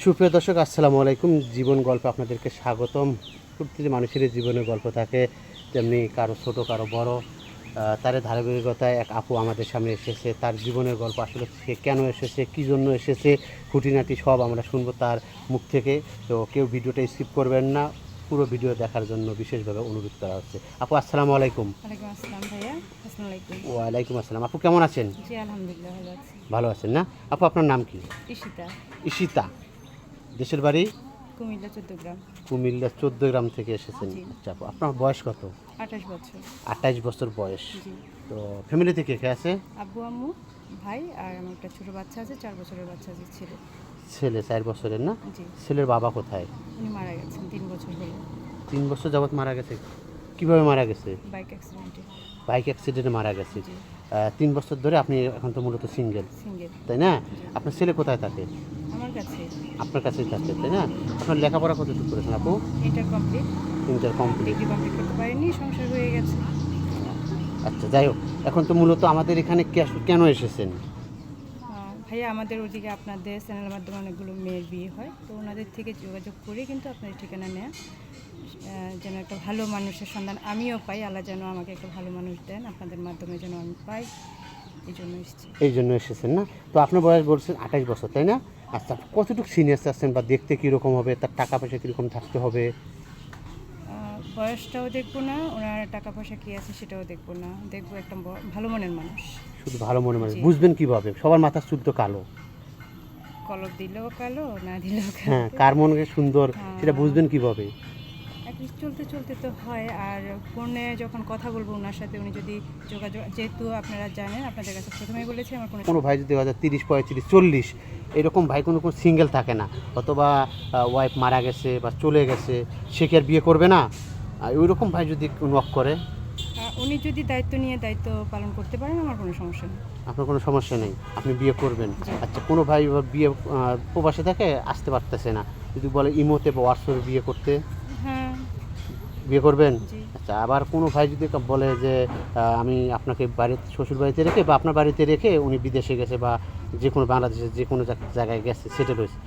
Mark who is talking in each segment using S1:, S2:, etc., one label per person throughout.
S1: সুপ্রিয় দর্শক, আসসালামু আলাইকুম। জীবন গল্পে আপনাদেরকে স্বাগতম। প্রতিটি মানুষের জীবনের গল্প থাকে, তেমনি কারো ছোট কারো বড়। তার ধারাবাহিকতায় এক আপু আমাদের সামনে এসেছে। তার জীবনের গল্প, আসলে সে কেন এসেছে, কী জন্য এসেছে, খুঁটিনাটি সব আমরা শুনবো তার মুখ থেকে। তো কেউ ভিডিওটা স্কিপ করবেন না, পুরো ভিডিও দেখার জন্য বিশেষভাবে অনুরোধ করা হচ্ছে। আপু আসসালামু আলাইকুম।
S2: ওয়ালাইকুম আসসালাম ভাইয়া। আসসালামু আলাইকুম।
S1: ওয়ালাইকুম আসসালাম। আপু কেমন আছেন?
S2: জি আলহামদুলিল্লাহ ভালো আছি।
S1: ভালো আছেন না? আপু আপনার নাম কি?
S2: ঈশিতা,
S1: ঈশিতা। দেশের বাড়ি?
S2: কুমিল্লা 14 গ্রাম।
S1: কুমিল্লা 14 গ্রাম থেকে এসেছেন।
S2: জি।
S1: আচ্ছা আপু, আপনার বয়স কত?
S2: 28 বছর।
S1: 28 বছর বয়স।
S2: জি।
S1: তো ফ্যামিলিতে কে কে আছে?
S2: আব্বু আম্মু, ভাই আর আমার একটা ছোট বাচ্চা আছে, 4 বছরের বাচ্চা আছে, ছেলে।
S1: ছেলে 4 বছরের না?
S2: জি।
S1: ছেলের বাবা কোথায়?
S2: উনি মারা গেছেন 3 বছর হলো।
S1: 3 বছর যাবত মারা গেছে? কিভাবে মারা গেছে?
S2: বাইক অ্যাক্সিডেন্টে।
S1: বাইক অ্যাক্সিডেন্টে মারা গেছে।
S2: জি।
S1: 3 বছর ধরে আপনি এখন তো মূলত সিঙ্গেল,
S2: সিঙ্গেল।
S1: তাই না?
S2: জি।
S1: আপনার ছেলে কোথায় থাকে?
S2: আমার কাছে।
S1: আপনার কাছেই থাকে, তাই না? আপনার লেখাপড়া কতটুকু করেছেন আপু?
S2: Inter complete.
S1: Inter complete.
S2: Degree complete করতে পারিনি, সংসার হয়ে গেছে।
S1: আচ্ছা, যাই হোক, এখন তো মূলত আমাদের এখানে কেন এসেছেন?
S2: ভাইয়া আমাদের ওদিকে আপনাদের চ্যানেলের মাধ্যমে অনেকগুলো মেয়ের বিয়ে হয়, তো ওনাদের থেকে যোগাযোগ করে কিন্তু আপনাদের ঠিকানা নেয়া, যেন একটা ভালো মানুষের সন্ধান আমিও পাই, আল্লাহ যেন আমাকে একটা ভালো মানুষ দেন, আপনাদের মাধ্যমে যেন আমি পাই, এই জন্য এসেছি।
S1: এই জন্য এসেছেন না? তো আপনার বয়স বলছেন 28 বছর, তাই না? আচ্ছা, কতটুকু সিনিয়র চাচ্ছেন, বা দেখতে কীরকম হবে, তার টাকা পয়সা কীরকম থাকতে হবে?
S2: বয়সটাও দেখবো না, ওনার টাকা পয়সা কী আছে সেটাও দেখবো না, দেখবো একটা ভালো মনের মানুষ।
S1: শুধু ভালো মনে মানে
S2: জি।
S1: বুঝবেন কিভাবে? সবার মাথার চুল তো কালো।
S2: কলর দিলেও কালো, না দিলেও কালো।
S1: হ্যাঁ, কার মনে সুন্দর সেটা
S2: হ্যাঁ।
S1: বুঝবেন কিভাবে?
S2: অ্যাটলিস্ট চলতে চলতে তো হয়। আর ফোনে যখন কথা বলবো ওনার সাথে, উনি যদি যোগাযোগ, যেহেতু আপনারা জানেন, আপনাদের কাছে প্রথমেই বলেছি আমার
S1: কোনো ভাই যদি 30, 35, 40 এরকম ভাই কোনো সিঙ্গেল থাকে না, অথবা ওয়াইফ মারা গেছে বা চলে গেছে, সে কি আর বিয়ে করবে না? ওই রকম ভাই যদি নক করে,
S2: উনি যদি দায়িত্ব নিয়ে দায়িত্ব পালন করতে পারেন, আমার কোনো সমস্যা নেই।
S1: আপনার কোনো সমস্যা নেই, আপনি বিয়ে করবেন।
S2: জি।
S1: আচ্ছা, কোনো ভাই বিয়ে প্রবাসে থাকে, আসতে পারতেছে না, যদি বলে ইমোতে বা হোয়াটসঅ্যাপে বিয়ে করতে,
S2: হ্যাঁ।
S1: বিয়ে করবেন?
S2: জি।
S1: আচ্ছা, আবার কোনো ভাই যদি বলে যে আমি আপনাকে বাড়িতে, শ্বশুর বাড়িতে রেখে বা আপনার বাড়িতে রেখে উনি বিদেশে গেছে বা যে কোনো বাংলাদেশের যে কোনো জায়গায় গেছে, সেটেল হয়েছে,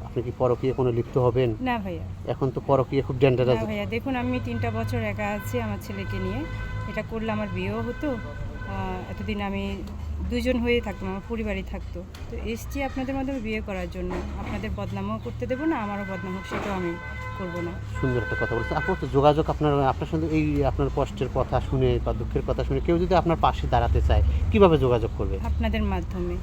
S1: আপনি কি পরকীয়া কোনো লিপ্ত হবেন?
S2: না ভাইয়া।
S1: এখন তো পরকীয়া খুব
S2: না
S1: ডেঞ্জারাস।
S2: ভাইয়া, দেখুন আমি 3টা বছর একা আছি আমার ছেলেকে নিয়ে। এটা করলে আমার বিয়েও হতো, এতদিন আমি 2জন হয়েই থাকতাম, আমার পরিবারই থাকতো। তো এসছি আপনাদের মাধ্যমে বিয়ে করার জন্য, আপনাদের বদনামও করতে দেবো না, আমারও বদনাম হোক সেটাও আমি করবো না।
S1: সুন্দর একটা কথা বলছেন আপু। তো যোগাযোগ আপনার সঙ্গে, এই আপনার কষ্টের কথা শুনে বা দুঃখের কথা শুনে কেউ যদি আপনার পাশে দাঁড়াতে চায়, কিভাবে যোগাযোগ করবে?
S2: আপনাদের মাধ্যমে।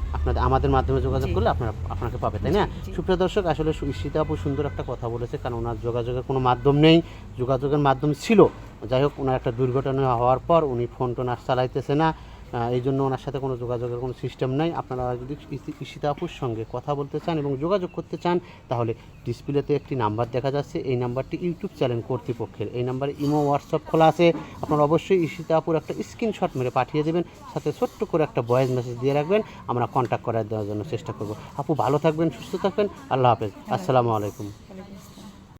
S1: আমাদের মাধ্যমে যোগাযোগ
S2: জি।
S1: করলে আপনাকে পাবে, তাই না?
S2: জি, জি।
S1: সুপ্রিয় দর্শক, আসলে ঈশিতা আপু সুন্দর একটা কথা বলেছে, কারণ ওনার যোগাযোগের কোনো মাধ্যম নেই, যোগাযোগের মাধ্যম ছিল। যাই হোক, ওনার একটা দুর্ঘটনা হওয়ার পর উনি ফোন টোন আর চালাইতেছে না, এই জন্য ওনার সাথে কোনো যোগাযোগের কোনো সিস্টেম নাই। আপনারা যদি ঈশিতা আপুর সঙ্গে কথা বলতে চান এবং যোগাযোগ করতে চান, তাহলে ডিসপ্লেতে একটি নাম্বার দেখা যাচ্ছে, এই নাম্বারটি ইউটিউব চ্যানেল কর্তৃপক্ষের। এই নাম্বারে ইমো, হোয়াটসঅ্যাপ খোলা আছে। আপনারা অবশ্যই ঈশিতা আপুর একটা স্ক্রিনশট মেরে পাঠিয়ে দেবেন, সাথে ছোট্ট করে একটা ভয়েস মেসেজ দিয়ে রাখবেন, আমরা কন্ট্যাক্ট করে দেওয়ার জন্য চেষ্টা করব। আপু ভালো থাকবেন, সুস্থ থাকবেন, আল্লাহ হাফেজ, আসসালামু আলাইকুম।